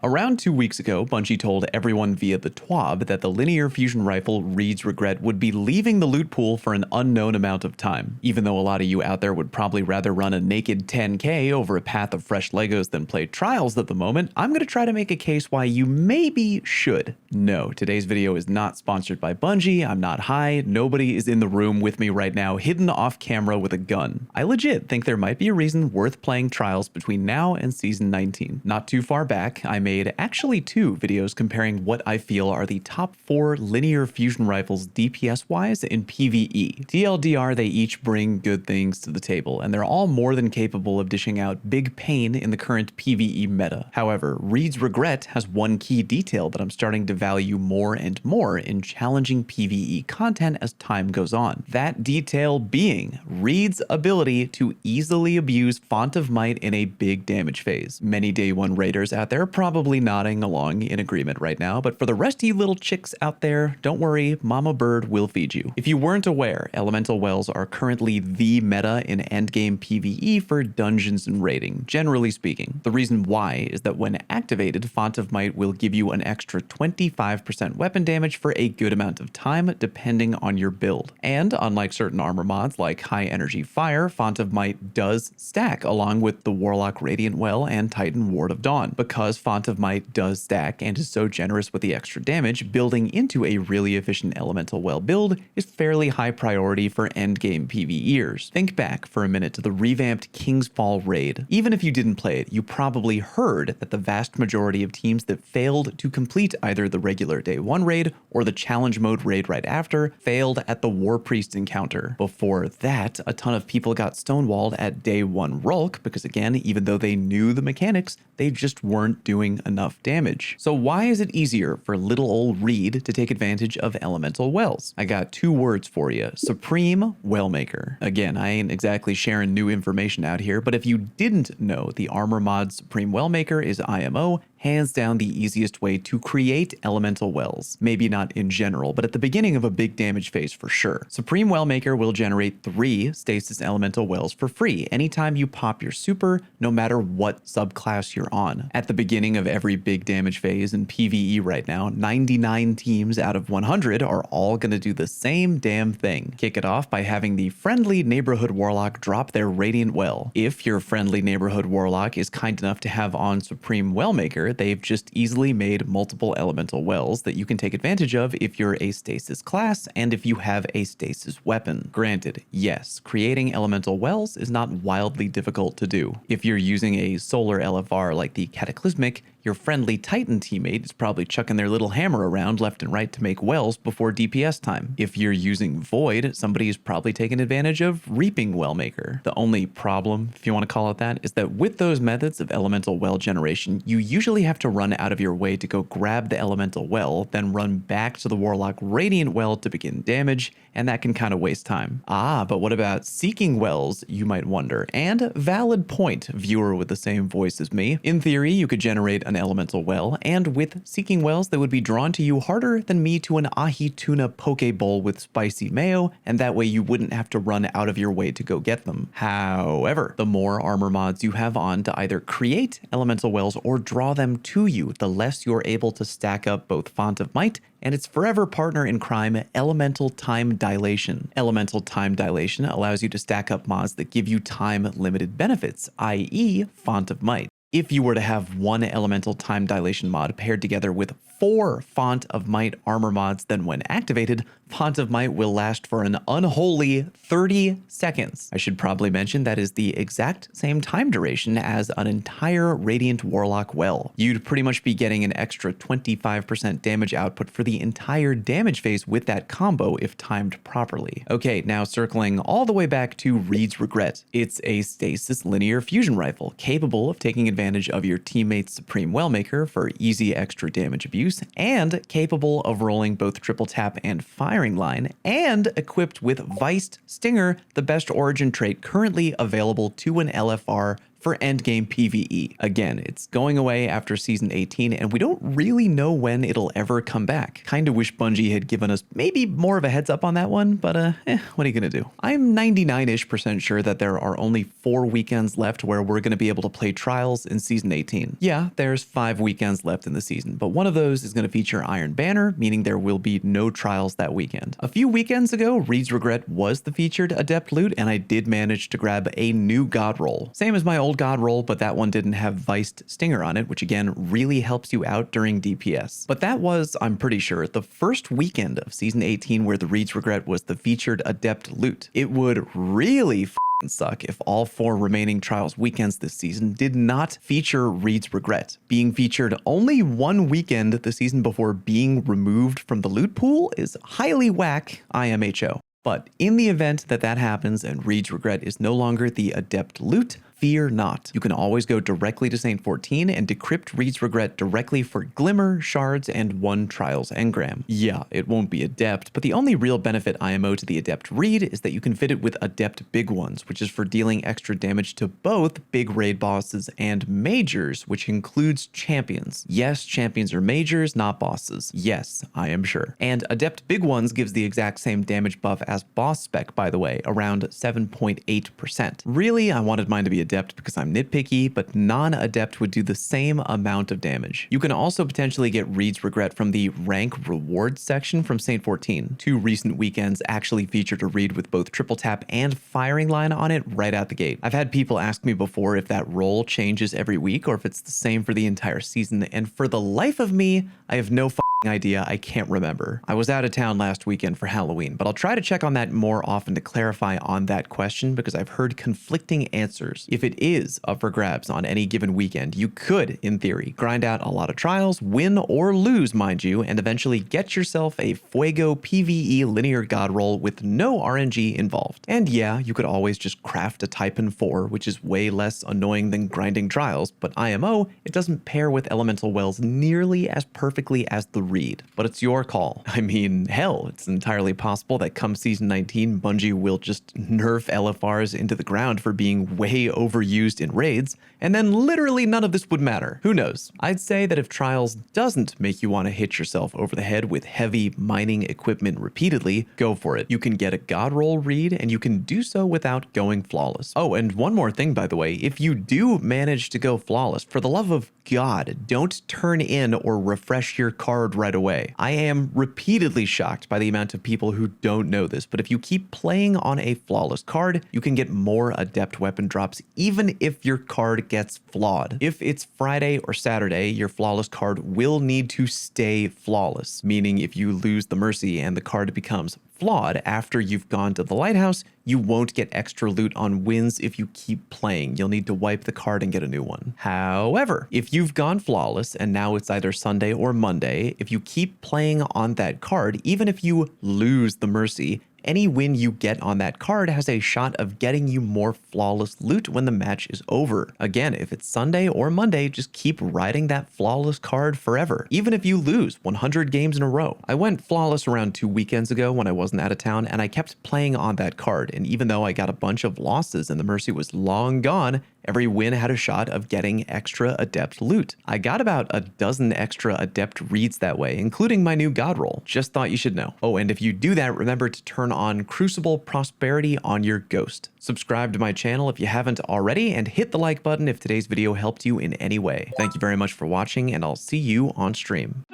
Around 2 weeks ago, Bungie told everyone via the TWAB that the linear fusion rifle Reed's Regret would be leaving the loot pool for an unknown amount of time. Even though a lot of you out there would probably rather run a naked 10k over a path of fresh Legos than play Trials at the moment, I'm going to try to make a case why you maybe should. No, today's video is not sponsored by Bungie, I'm not high, nobody is in the room with me right now hidden off camera with a gun. I legit think there might be a reason worth playing Trials between now and Season 19. Not too far back, I made actually 2 videos comparing what I feel are the top 4 linear fusion rifles DPS-wise in PvE. TLDR, they each bring good things to the table, and they're all more than capable of dishing out big pain in the current PvE meta. However, Reed's Regret has one key detail that I'm starting to value more and more in challenging PvE content as time goes on. That detail being Reed's ability to easily abuse Font of Might in a big damage phase. Many Day 1 raiders out there probably nodding along in agreement right now, but for the rest of you little chicks out there, don't worry, Mama Bird will feed you. If you weren't aware, Elemental Wells are currently the meta in endgame PvE for dungeons and raiding, generally speaking. The reason why is that when activated, Font of Might will give you an extra 25% weapon damage for a good amount of time, depending on your build. And unlike certain armor mods like High Energy Fire, Font of Might does stack along with the Warlock Radiant Well and Titan Ward of Dawn. Because Font of Might does stack and is so generous with the extra damage, building into a really efficient Elemental Well build is fairly high priority for endgame PvEers. Think back for a minute to the revamped King's Fall raid. Even if you didn't play it, you probably heard that the vast majority of teams that failed to complete either the regular Day 1 raid or the challenge mode raid right after failed at the War Priest encounter. Before that, a ton of people got stonewalled at Day 1 Rulk because, again, even though they knew the mechanics, they just weren't doing enough damage. So why is it easier for little old Reed to take advantage of Elemental Wells? I got 2 words for you: Supreme Wellmaker. Again, I ain't exactly sharing new information out here, but if you didn't know, the armor mod Supreme Wellmaker is IMO, hands down the easiest way to create Elemental Wells. Maybe not in general, but at the beginning of a big damage phase for sure. Supreme Wellmaker will generate 3 Stasis Elemental Wells for free anytime you pop your super, no matter what subclass you're on. At the beginning of every big damage phase in PvE right now, 99 teams out of 100 are all gonna do the same damn thing. Kick it off by having the friendly neighborhood warlock drop their Radiant Well. If your friendly neighborhood warlock is kind enough to have on Supreme Wellmaker, they've just easily made multiple Elemental Wells that you can take advantage of if you're a Stasis class and if you have a Stasis weapon. Granted, yes, creating Elemental Wells is not wildly difficult to do. If you're using a solar LFR like the Cataclysmic, your friendly Titan teammate is probably chucking their little hammer around left and right to make wells before DPS time. If you're using Void, somebody is probably taking advantage of Reaping Wellmaker. The only problem, if you want to call it that, is that with those methods of Elemental Well generation, you usually have to run out of your way to go grab the Elemental Well, then run back to the Warlock Radiant Well to begin damage, and that can kind of waste time. But what about Seeking Wells, you might wonder? And valid point, viewer with the same voice as me. In theory, you could generate an Elemental Well, and with Seeking Wells, they would be drawn to you harder than me to an ahi tuna poke bowl with spicy mayo, and that way you wouldn't have to run out of your way to go get them. However, the more armor mods you have on to either create Elemental Wells or draw them to you, the less you're able to stack up both Font of Might and its forever partner in crime, Elemental Time Dilation. Elemental Time Dilation allows you to stack up mods that give you time-limited benefits, i.e. Font of Might. If you were to have one Elemental Time Dilation mod paired together with 4 Font of Might armor mods, then when activated, Font of Might will last for an unholy 30 seconds. I should probably mention that is the exact same time duration as an entire Radiant Warlock Well. You'd pretty much be getting an extra 25% damage output for the entire damage phase with that combo if timed properly. Okay, now circling all the way back to Reed's Regret. It's a Stasis linear fusion rifle capable of taking advantage of your teammate's Supreme Wellmaker for easy extra damage abuse, and capable of rolling both triple tap and firing line, and equipped with Viced Stinger, the best origin trait currently available to an LFR for endgame PvE. Again, it's going away after Season 18, and we don't really know when it'll ever come back. Kinda wish Bungie had given us maybe more of a heads up on that one, but what are you gonna do? I'm 99-ish% sure that there are only 4 weekends left where we're gonna be able to play Trials in Season 18. Yeah, there's 5 weekends left in the season, but one of those is gonna feature Iron Banner, meaning there will be no Trials that weekend. A few weekends ago, Reed's Regret was the featured Adept loot, and I did manage to grab a new God roll. Same as my old God roll, but that one didn't have Viced Stinger on it, which again really helps you out during DPS. But that was, I'm pretty sure, the first weekend of Season 18 where the Reed's Regret was the featured Adept loot. It would really suck if all 4 remaining Trials weekends this season did not feature Reed's Regret. Being featured only 1 weekend the season before being removed from the loot pool is highly whack IMHO. But in the event that that happens and Reed's Regret is no longer the Adept loot, fear not. You can always go directly to Saint 14 and decrypt Reed's Regret directly for Glimmer, Shards, and 1 Trials Engram. Yeah, it won't be Adept, but the only real benefit IMO to the Adept Reed is that you can fit it with Adept Big Ones, which is for dealing extra damage to both big raid bosses and majors, which includes champions. Yes, champions are majors, not bosses. Yes, I am sure. And Adept Big Ones gives the exact same damage buff as boss spec, by the way, around 7.8%. Really, I wanted mine to be Adept because I'm nitpicky, but non-Adept would do the same amount of damage. You can also potentially get Reed's Regret from the rank rewards section from Saint 14. 2 recent weekends actually featured a Reed with both triple tap and firing line on it right out the gate. I've had people ask me before if that roll changes every week or if it's the same for the entire season, and for the life of me, I have no idea. I can't remember. I was out of town last weekend for Halloween, but I'll try to check on that more often to clarify on that question because I've heard conflicting answers. If it is up for grabs on any given weekend, you could, in theory, grind out a lot of trials, win or lose, mind you, and eventually get yourself a Fuego PvE linear god roll with no RNG involved. And yeah, you could always just craft a Typhon 4, which is way less annoying than grinding trials, but IMO, it doesn't pair with elemental wells nearly as perfectly as the Reed, but it's your call. I mean, hell, it's entirely possible that come Season 19, Bungie will just nerf LFRs into the ground for being way overused in raids, and then literally none of this would matter. Who knows? I'd say that if Trials doesn't make you want to hit yourself over the head with heavy mining equipment repeatedly, go for it. You can get a God roll Reed, and you can do so without going flawless. Oh, and one more thing, by the way, if you do manage to go flawless, for the love of God, don't turn in or refresh your card right away. I am repeatedly shocked by the amount of people who don't know this, but if you keep playing on a flawless card, you can get more Adept weapon drops even if your card gets flawed. If it's Friday or Saturday, your flawless card will need to stay flawless, meaning if you lose the Mercy and the card becomes flawed after you've gone to the Lighthouse, you won't get extra loot on wins if you keep playing. You'll need to wipe the card and get a new one. However, if you've gone flawless and now it's either Sunday or Monday, if you keep playing on that card, even if you lose the Mercy, any win you get on that card has a shot of getting you more flawless loot when the match is over. Again, if it's Sunday or Monday, just keep riding that flawless card forever, even if you lose 100 games in a row. I went flawless around 2 weekends ago when I wasn't out of town, and I kept playing on that card, and even though I got a bunch of losses and the Mercy was long gone, every win had a shot of getting extra Adept loot. I got about a dozen extra Adept Reeds that way, including my new God roll. Just thought you should know. Oh, and if you do that, remember to turn on Crucible Prosperity on your Ghost. Subscribe to my channel if you haven't already, and hit the like button if today's video helped you in any way. Thank you very much for watching, and I'll see you on stream.